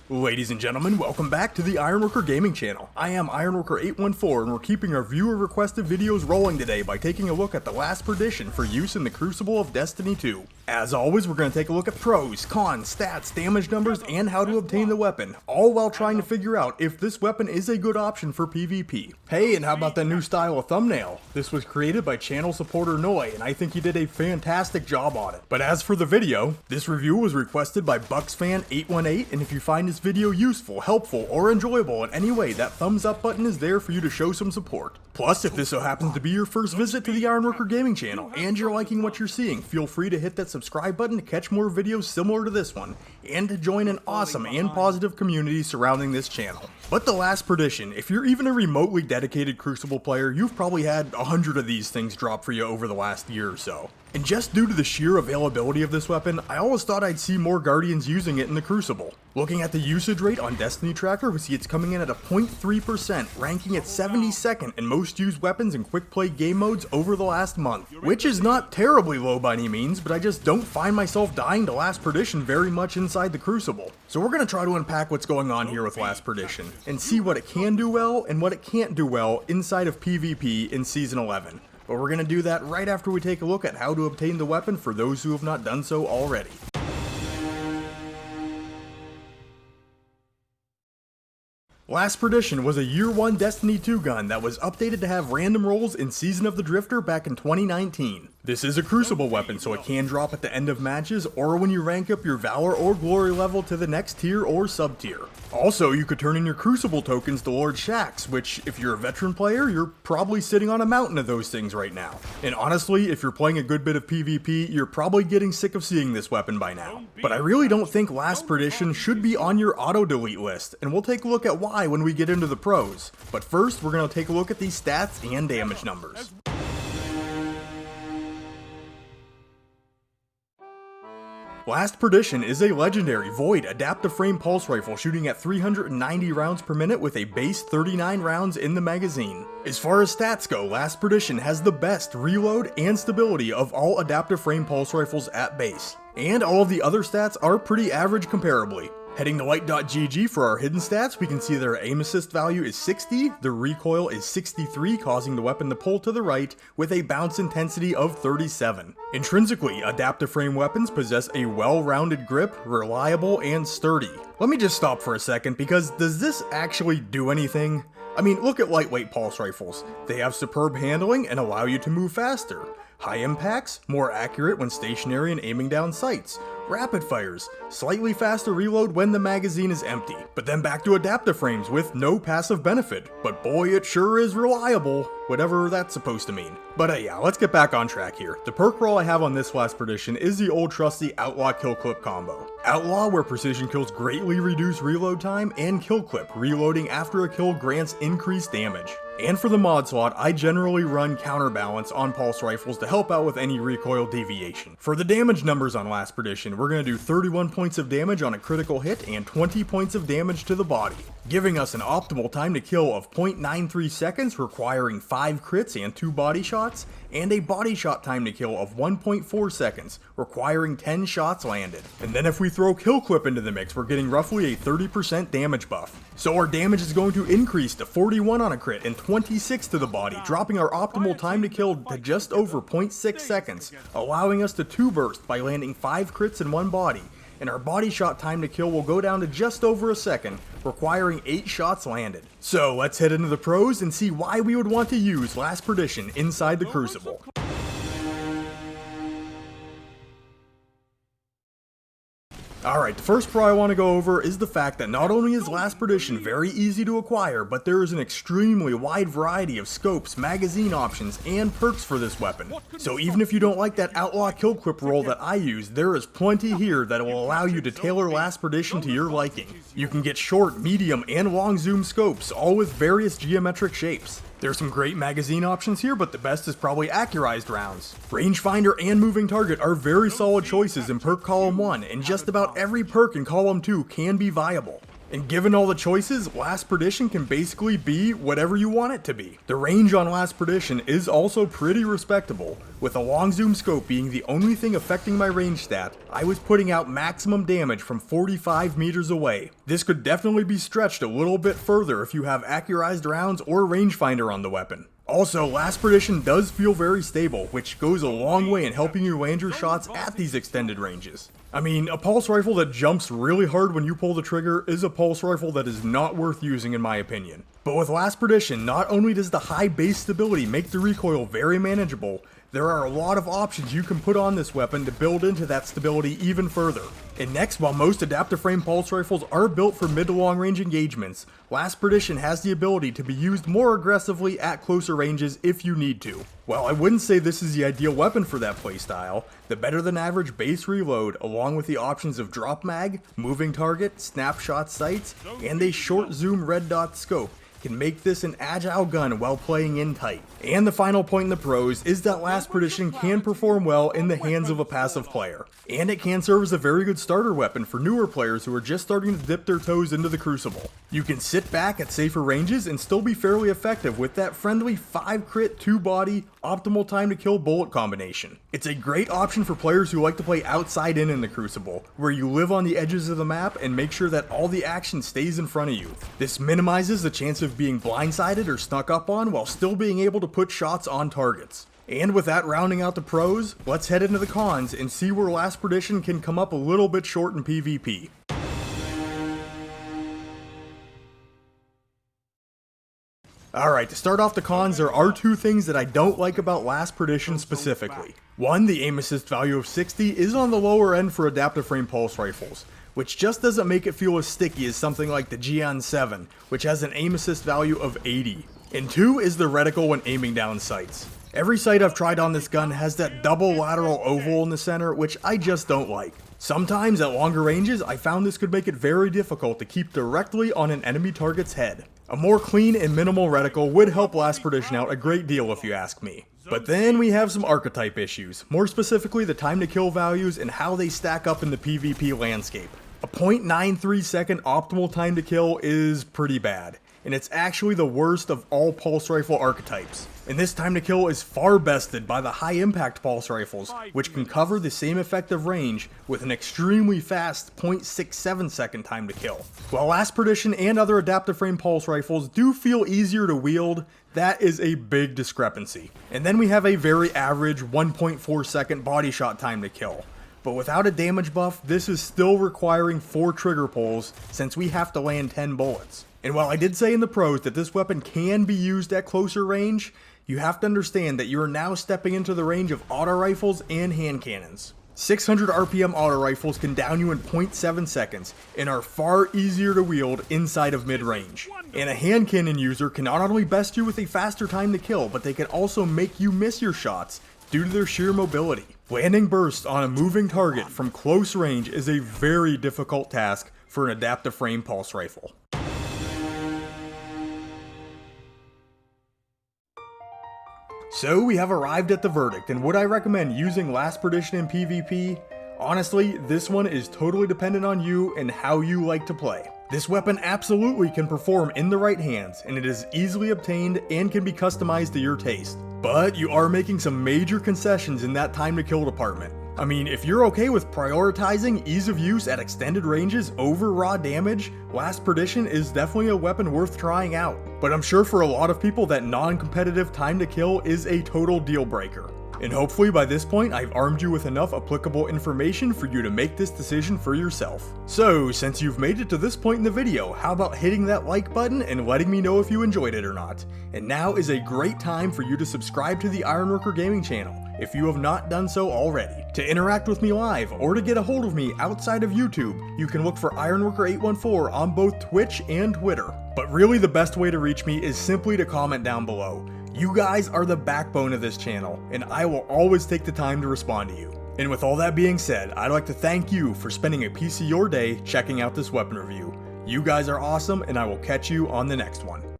Ladies and gentlemen, welcome back to the Ironworker Gaming channel. I am Ironworker814 and we're keeping our viewer requested videos rolling today by taking a look at the Last Perdition for use in the Crucible of Destiny 2. As always, we're going to take a look at pros, cons, stats, damage numbers, and how to obtain the weapon, all while trying to figure out if this weapon is a good option for PvP. Hey, and how about that new style of thumbnail? This was created by channel supporter Noi, and I think he did a fantastic job on it. But as for the video, this review was requested by BucksFan818, and if you find this video useful, helpful, or enjoyable in any way, that thumbs up button is there for you to show some support. Plus, if this so happens to be your first visit to the Ironworker Gaming channel, and you're liking what you're seeing, feel free to hit that subscribe button to catch more videos similar to this one, and to join an awesome and positive community surrounding this channel. But the Last Perdition, if you're even a remotely dedicated Crucible player, you've probably had 100 of these things drop for you over the last year or so. And just due to the sheer availability of this weapon, I always thought I'd see more Guardians using it in the Crucible. Looking at the usage rate on Destiny Tracker, we see it's coming in at a 0.3%, ranking at 72nd in most used weapons in quick play game modes over the last month. Which is not terribly low by any means, but I just don't find myself dying to Last Perdition very much inside the Crucible. So we're going to try to unpack what's going on here with Last Perdition, and see what it can do well and what it can't do well inside of PvP in Season 11. But we're going to do that right after we take a look at how to obtain the weapon for those who have not done so already. Last Perdition was a Year 1 Destiny 2 gun that was updated to have random rolls in Season of the Drifter back in 2019. This is a Crucible weapon, so it can drop at the end of matches or when you rank up your Valor or Glory level to the next tier or sub-tier. Also, you could turn in your Crucible tokens to Lord Shacks, which, if you're a veteran player, you're probably sitting on a mountain of those things right now. And honestly, if you're playing a good bit of PvP, you're probably getting sick of seeing this weapon by now. But I really don't think Last Perdition should be on your auto-delete list, and we'll take a look at why when we get into the pros. But first, we're going to take a look at these stats and damage numbers. Last Perdition is a legendary Void adaptive frame pulse rifle shooting at 390 rounds per minute with a base 39 rounds in the magazine. As far as stats go, Last Perdition has the best reload and stability of all adaptive frame pulse rifles at base. And all of the other stats are pretty average comparably. Heading to light.gg for our hidden stats, we can see their aim assist value is 60, the recoil is 63, causing the weapon to pull to the right, with a bounce intensity of 37. Intrinsically, adaptive frame weapons possess a well-rounded grip, reliable, and sturdy. Let me just stop for a second, because does this actually do anything? I mean, look at lightweight pulse rifles. They have superb handling and allow you to move faster. High impacts, more accurate when stationary and aiming down sights. Rapid fires, slightly faster reload when the magazine is empty. But then back to adaptive frames with no passive benefit. But boy, it sure is reliable, whatever that's supposed to mean. But yeah, let's get back on track here. The perk roll I have on this Last Perdition is the old trusty Outlaw Kill Clip combo. Outlaw, where precision kills greatly reduce reload time, and Kill Clip, reloading after a kill grants increased damage. And for the mod slot, I generally run Counterbalance on pulse rifles to help out with any recoil deviation. For the damage numbers on Last Perdition, we're going to do 31 points of damage on a critical hit and 20 points of damage to the body, giving us an optimal time to kill of 0.93 seconds, requiring 5 crits and 2 body shots, and a body shot time to kill of 1.4 seconds, requiring 10 shots landed. And then if we throw Kill Clip into the mix, we're getting roughly a 30% damage buff. So our damage is going to increase to 41 on a crit and 26 to the body, dropping our optimal time to kill to just over 0.6 seconds, allowing us to 2 burst by landing 5 crits in one body. And our body shot time to kill will go down to just over a second, requiring 8 shots landed. So let's head into the pros and see why we would want to use Last Perdition inside the Crucible. Alright, the first pro I want to go over is the fact that not only is Last Perdition very easy to acquire, but there is an extremely wide variety of scopes, magazine options, and perks for this weapon. So even if you don't like that Outlaw Kill Clip roll that I use, there is plenty here that will allow you to tailor Last Perdition to your liking. You can get short, medium, and long zoom scopes, all with various geometric shapes. There's some great magazine options here, but the best is probably accurized rounds. Rangefinder and Moving Target are very solid choices in perk column 1, and just about every perk in column 2 can be viable. And given all the choices, Last Perdition can basically be whatever you want it to be. The range on Last Perdition is also pretty respectable. With a long zoom scope being the only thing affecting my range stat, I was putting out maximum damage from 45 meters away. This could definitely be stretched a little bit further if you have accurized rounds or rangefinder on the weapon. Also, Last Perdition does feel very stable, which goes a long way in helping you land your shots at these extended ranges. I mean, a pulse rifle that jumps really hard when you pull the trigger is a pulse rifle that is not worth using in my opinion. But with Last Perdition, not only does the high base stability make the recoil very manageable, there are a lot of options you can put on this weapon to build into that stability even further. And next, while most adaptive frame pulse rifles are built for mid to long range engagements, Last Perdition has the ability to be used more aggressively at closer ranges if you need to. While I wouldn't say this is the ideal weapon for that playstyle, the better than average base reload along with the options of drop mag, moving target, snapshot sights, and a short zoom red dot scope can make this an agile gun while playing in tight. And the final point in the pros is that Last Perdition can perform well in the hands of a passive player. And it can serve as a very good starter weapon for newer players who are just starting to dip their toes into the Crucible. You can sit back at safer ranges and still be fairly effective with that friendly 5 crit 2 body optimal time to kill bullet combination. It's a great option for players who like to play outside in the Crucible, where you live on the edges of the map and make sure that all the action stays in front of you. This minimizes the chance of being blindsided or snuck up on while still being able to put shots on targets. And with that rounding out the pros, let's head into the cons and see where Last Perdition can come up a little bit short in PvP. Alright, to start off the cons, there are 2 things that I don't like about Last Perdition specifically. One, the aim assist value of 60 is on the lower end for adaptive frame pulse rifles, which just doesn't make it feel as sticky as something like the Geon 7, which has an aim assist value of 80. And 2 is the reticle when aiming down sights. Every sight I've tried on this gun has that double lateral oval in the center, which I just don't like. Sometimes at longer ranges, I found this could make it very difficult to keep directly on an enemy target's head. A more clean and minimal reticle would help Last Perdition out a great deal if you ask me. But then we have some archetype issues, more specifically the time to kill values and how they stack up in the PvP landscape. A 0.93 second optimal time to kill is pretty bad, and it's actually the worst of all pulse rifle archetypes. And this time to kill is far bested by the high impact pulse rifles, which can cover the same effective range with an extremely fast 0.67 second time to kill. While Last Perdition and other adaptive frame pulse rifles do feel easier to wield, that is a big discrepancy. And then we have a very average 1.4 second body shot time to kill. But without a damage buff, this is still requiring 4 trigger pulls since we have to land 10 bullets. And while I did say in the pros that this weapon can be used at closer range, you have to understand that you are now stepping into the range of auto rifles and hand cannons. 600 RPM auto rifles can down you in 0.7 seconds and are far easier to wield inside of mid-range. And a hand cannon user can not only best you with a faster time to kill, but they can also make you miss your shots due to their sheer mobility. Landing bursts on a moving target from close range is a very difficult task for an adaptive frame pulse rifle. So we have arrived at the verdict, and would I recommend using Last Perdition in PvP? Honestly, this one is totally dependent on you and how you like to play. This weapon absolutely can perform in the right hands, and it is easily obtained and can be customized to your taste. But you are making some major concessions in that time to kill department. I mean, if you're okay with prioritizing ease of use at extended ranges over raw damage, Last Perdition is definitely a weapon worth trying out. But I'm sure for a lot of people that non-competitive time to kill is a total deal breaker. And hopefully by this point I've armed you with enough applicable information for you to make this decision for yourself. So since you've made it to this point in the video, how about hitting that like button and letting me know if you enjoyed it or not. And now is a great time for you to subscribe to the Ironworker Gaming channel if you have not done so already. To interact with me live or to get a hold of me outside of YouTube, you can look for Ironworker814 on both Twitch and Twitter. But really the best way to reach me is simply to comment down below. You guys are the backbone of this channel, and I will always take the time to respond to you. And with all that being said, I'd like to thank you for spending a piece of your day checking out this weapon review. You guys are awesome, and I will catch you on the next one.